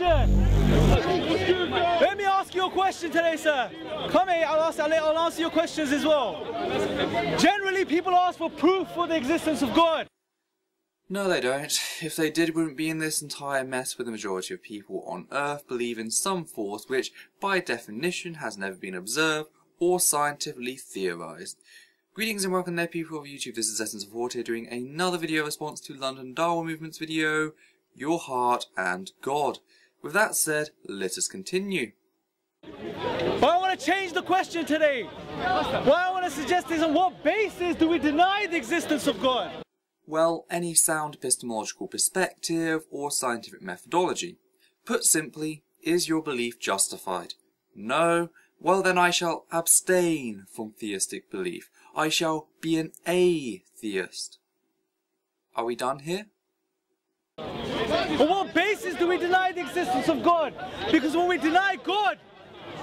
question. Let me ask you a question today, sir. Come here, I'll answer your questions as well. Generally, people ask for proof for the existence of God. No, they don't. If they did, we wouldn't be in this entire mess where the majority of people on Earth believe in some force which, by definition, has never been observed or scientifically theorised. Greetings and welcome there, people of YouTube. This is Essence of Water here doing another video response to London Darwin Movement's video, Your Heart and God. With that said, let us continue. But I want to change the question today. What I want to suggest is, on what basis do we deny the existence of God? Well, any sound epistemological perspective or scientific methodology. Put simply, is your belief justified? No? Well then I shall abstain from theistic belief. I shall be an atheist. Are we done here? On what basis do we deny the existence of God? Because when we deny God,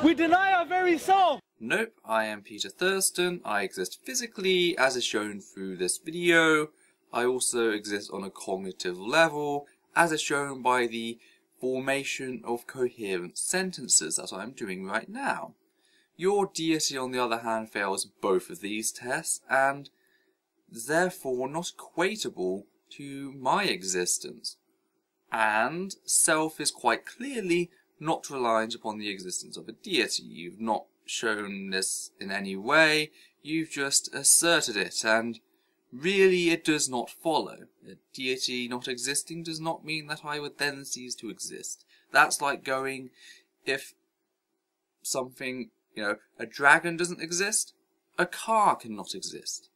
we deny our very self. Nope, I am Peter Thurston. I exist physically, as is shown through this video. I also exist on a cognitive level, as is shown by the formation of coherent sentences that I'm doing right now. Your deity, on the other hand, fails both of these tests, and is therefore not equatable to my existence. And self is quite clearly not reliant upon the existence of a deity. You've not shown this in any way, you've just asserted it, and really it does not follow. A deity not existing does not mean that I would then cease to exist. That's like going, if something, a dragon doesn't exist, a car cannot exist.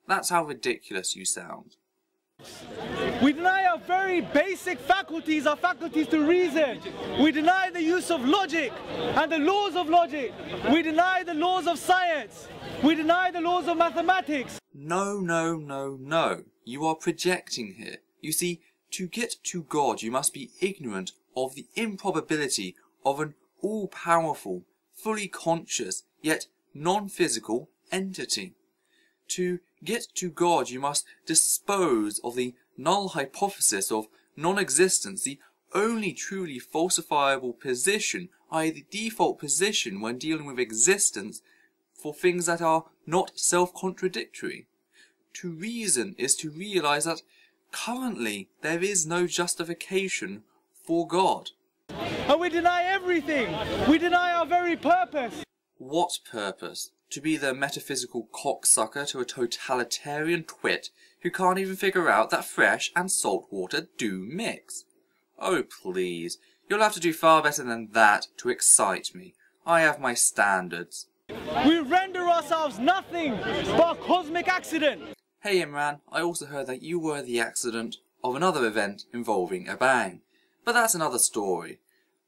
That's how ridiculous you sound. We deny our very basic faculties, our faculties to reason. We deny the use of logic and the laws of logic. We deny the laws of science. We deny the laws of mathematics. No, no, no, no. You are projecting here. You see, to get to God, you must be ignorant of the improbability of an all-powerful, fully conscious, yet non-physical entity. To get to God, you must dispose of the null hypothesis of non-existence, the only truly falsifiable position, i.e. the default position when dealing with existence for things that are not self-contradictory. To reason is to realise that currently there is no justification for God. And we deny everything. We deny our very purpose. What purpose? To be the metaphysical cocksucker to a totalitarian twit who can't even figure out that fresh and salt water do mix. Oh please, you'll have to do far better than that to excite me. I have my standards. We render ourselves nothing but a cosmic accident. Hey Imran, I also heard that you were the accident of another event involving a bang. But that's another story.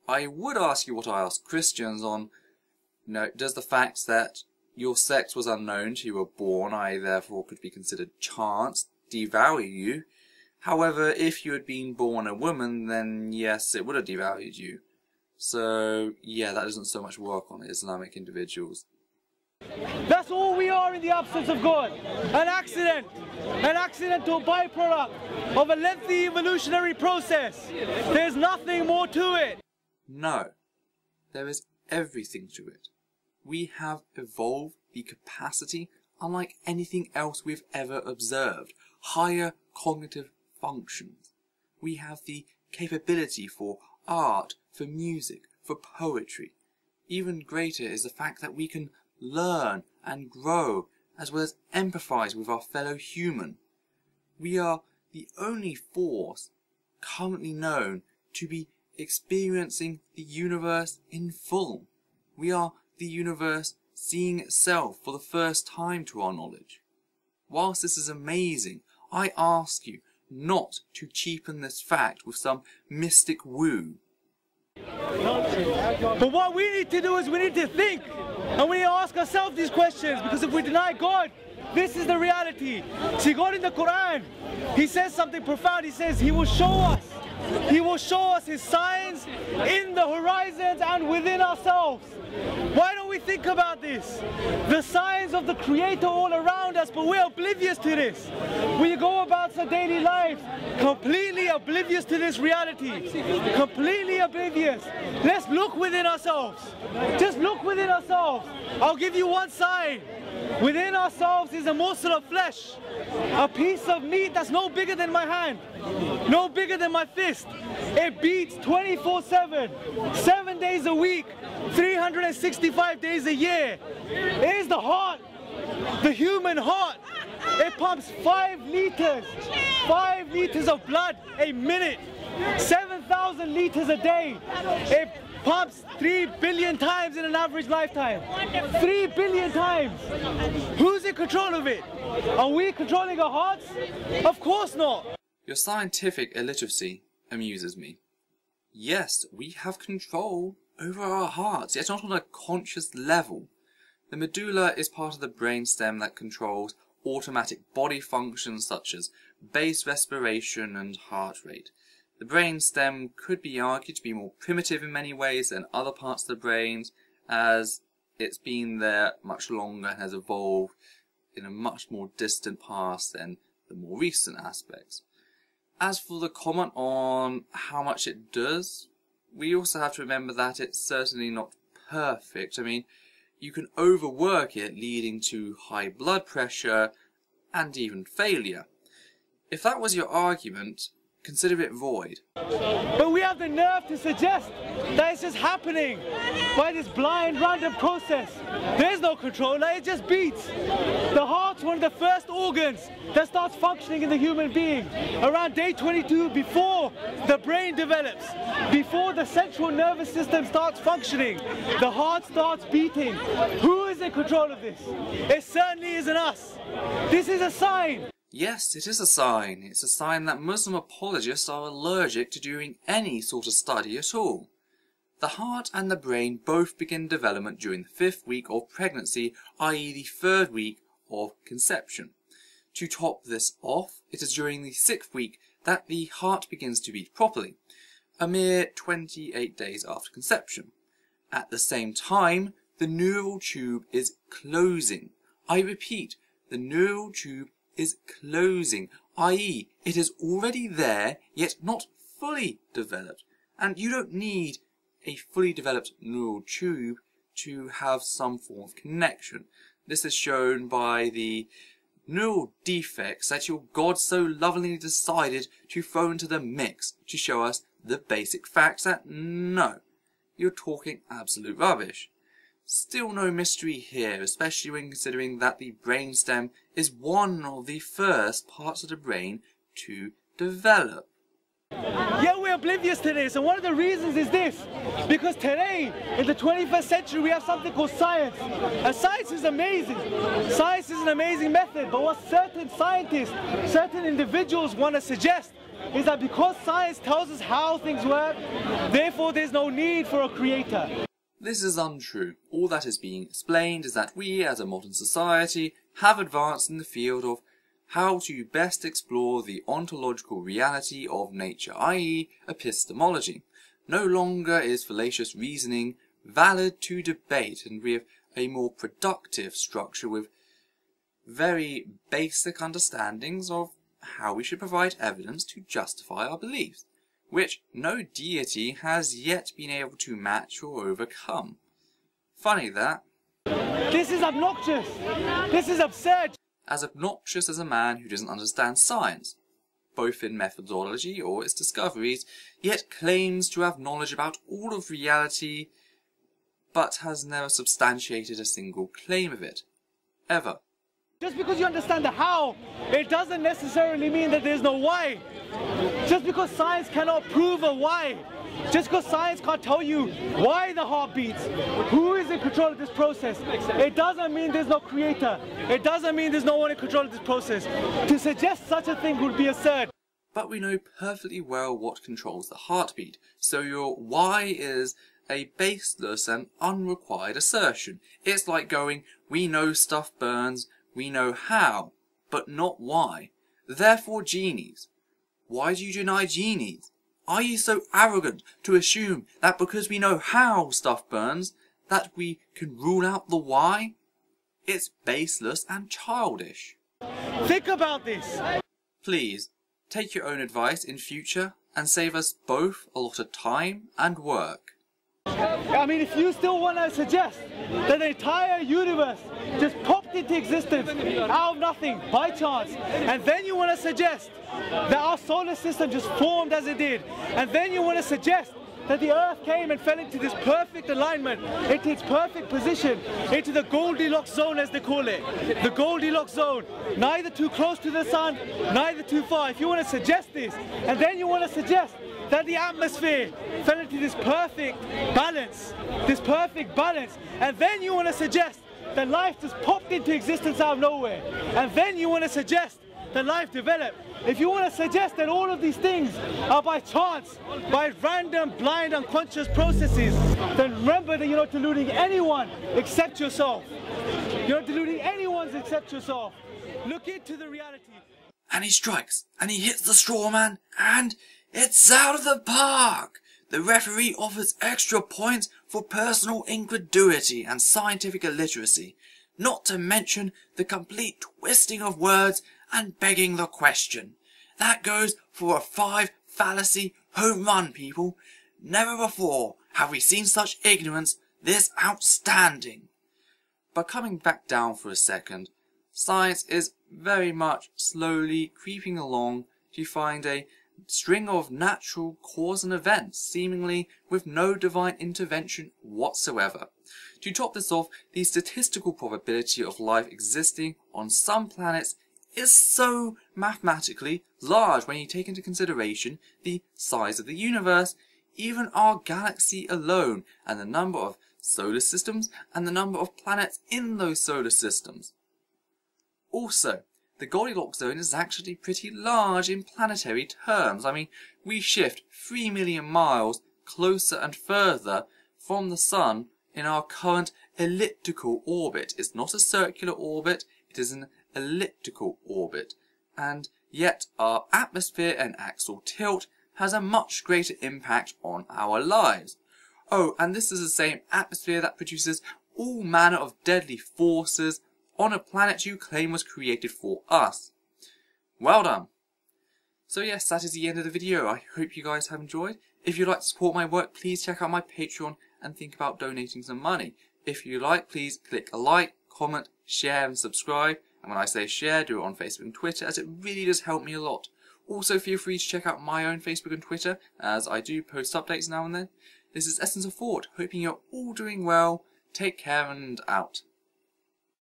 I would ask you what I ask Christians on, does the fact that your sex was unknown till you were born, I therefore could be considered chance, devalue you? However, if you had been born a woman, then yes, it would have devalued you. So, yeah, that doesn't so much work on Islamic individuals. That's all we are in the absence of God. An accident. An accidental byproduct of a lengthy evolutionary process. There's nothing more to it. No, there is everything to it. We have evolved the capacity unlike anything else we've ever observed. Higher cognitive functions. We have the capability for art, for music, for poetry. Even greater is the fact that we can learn and grow as well as empathize with our fellow human. We are the only force currently known to be experiencing the universe in full. We are the universe seeing itself for the first time to our knowledge. Whilst this is amazing, I ask you not to cheapen this fact with some mystic woo. But what we need to do is we need to think, and we need to ask ourselves these questions, because if we deny God, this is the reality. See, God in the Quran, He says something profound. He says He will show us. He will show us His signs in the horizons and within ourselves. Why don't we think about this? The signs of the Creator all around us, but we're oblivious to this. We go about our daily lives completely oblivious to this reality. Completely oblivious. Let's look within ourselves. Just look within ourselves. I'll give you one sign. Within ourselves is a morsel of flesh, a piece of meat that's no bigger than my hand, no bigger than my fist. It beats 24/7, 7 days a week, 365 days a year. It is the heart, the human heart. It pumps 5 liters of blood a minute, 7,000 liters a day. It pumps 3 billion times in an average lifetime. 3 billion times. Who's in control of it? Are we controlling our hearts? Of course not. Your scientific illiteracy amuses me. Yes, we have control over our hearts, yet not on a conscious level. The medulla is part of the brainstem that controls automatic body functions such as base respiration and heart rate. The brainstem could be argued to be more primitive in many ways than other parts of the brain, as it's been there much longer and has evolved in a much more distant past than the more recent aspects. As for the comment on how much it does, we also have to remember that it's certainly not perfect. I mean, you can overwork it, leading to high blood pressure and even failure. If that was your argument, consider it void. But we have the nerve to suggest that it's just happening by this blind, random process. There's no controller, it just beats. The heart's one of the first organs that starts functioning in the human being. Around day 22, before the brain develops, before the central nervous system starts functioning, the heart starts beating. Who is in control of this? It certainly isn't us. This is a sign. Yes, it is a sign. It's a sign that Muslim apologists are allergic to doing any sort of study at all. The heart and the brain both begin development during the 5th week of pregnancy, i.e. the 3rd week of conception. To top this off, it is during the 6th week that the heart begins to beat properly, a mere 28 days after conception. At the same time, the neural tube is closing. I repeat, the neural tube is closing, i.e. it is already there, yet not fully developed. And you don't need a fully developed neural tube to have some form of connection. This is shown by the neural defects that your God so lovingly decided to throw into the mix to show us the basic facts that no, you're talking absolute rubbish. Still no mystery here, especially when considering that the brainstem is one of the first parts of the brain to develop. Yeah, we're oblivious to this, and one of the reasons is this. Because today, in the 21st century, we have something called science. And science is amazing. Science is an amazing method, but what certain scientists, certain individuals want to suggest is that because science tells us how things work, therefore there's no need for a creator. This is untrue. All that is being explained is that we, as a modern society, have advanced in the field of how to best explore the ontological reality of nature, i.e. epistemology. No longer is fallacious reasoning valid to debate, and we have a more productive structure with very basic understandings of how we should provide evidence to justify our beliefs, which no deity has yet been able to match or overcome. Funny that. This is obnoxious. This is absurd. As obnoxious as a man who doesn't understand science, both in methodology or its discoveries, yet claims to have knowledge about all of reality, but has never substantiated a single claim of it. Ever. Just because you understand the how, it doesn't necessarily mean that there's no why. Just because science cannot prove a why, just because science can't tell you why the heart beats, who is in control of this process, it doesn't mean there's no creator. It doesn't mean there's no one in control of this process. To suggest such a thing would be absurd. But we know perfectly well what controls the heartbeat, so your why is a baseless and unrequired assertion. It's like going, we know stuff burns, we know how, but not why. Therefore genies. Why do you deny genies? Are you so arrogant to assume that because we know how stuff burns, that we can rule out the why? it's baseless and childish. Think about this. Please, take your own advice in future and save us both a lot of time and work. I mean, if you still want to suggest that the entire universe just popped into existence out of nothing, by chance, and then you want to suggest that our solar system just formed as it did, and then you want to suggest that the Earth came and fell into this perfect alignment, into its perfect position, into the Goldilocks zone as they call it. The Goldilocks zone, neither too close to the sun, neither too far. If you want to suggest this, and then you want to suggest that the atmosphere fell into this perfect balance, and then you want to suggest that life just popped into existence out of nowhere, and then you want to suggest that life developed. If you want to suggest that all of these things are by chance, by random, blind, unconscious processes, then remember that you're not deluding anyone except yourself. You're not deluding anyone except yourself. Look into the reality. And he strikes, and he hits the straw man, and it's out of the park! The referee offers extra points for personal incredulity and scientific illiteracy, not to mention the complete twisting of words and begging the question. That goes for a 5 fallacy home run, people. Never before have we seen such ignorance this outstanding. But coming back down for a second, science is very much slowly creeping along to find a string of natural cause and events, seemingly with no divine intervention whatsoever. To top this off, the statistical probability of life existing on some planets is so mathematically large when you take into consideration the size of the universe, even our galaxy alone, and the number of solar systems and the number of planets in those solar systems. Also, the Goldilocks zone is actually pretty large in planetary terms. I mean, we shift 3 million miles closer and further from the Sun in our current elliptical orbit. It's not a circular orbit, it is an elliptical orbit. And yet our atmosphere and axial tilt has a much greater impact on our lives. Oh, and this is the same atmosphere that produces all manner of deadly forces on a planet you claim was created for us. Well done. So yes, that is the end of the video. I hope you guys have enjoyed. If you'd like to support my work, please check out my Patreon and think about donating some money. If you like, please click a like, comment, share and subscribe. And when I say share, do it on Facebook and Twitter, as it really does help me a lot. Also, feel free to check out my own Facebook and Twitter, as I do post updates now and then. This is Essence of Thought, hoping you're all doing well. Take care and out.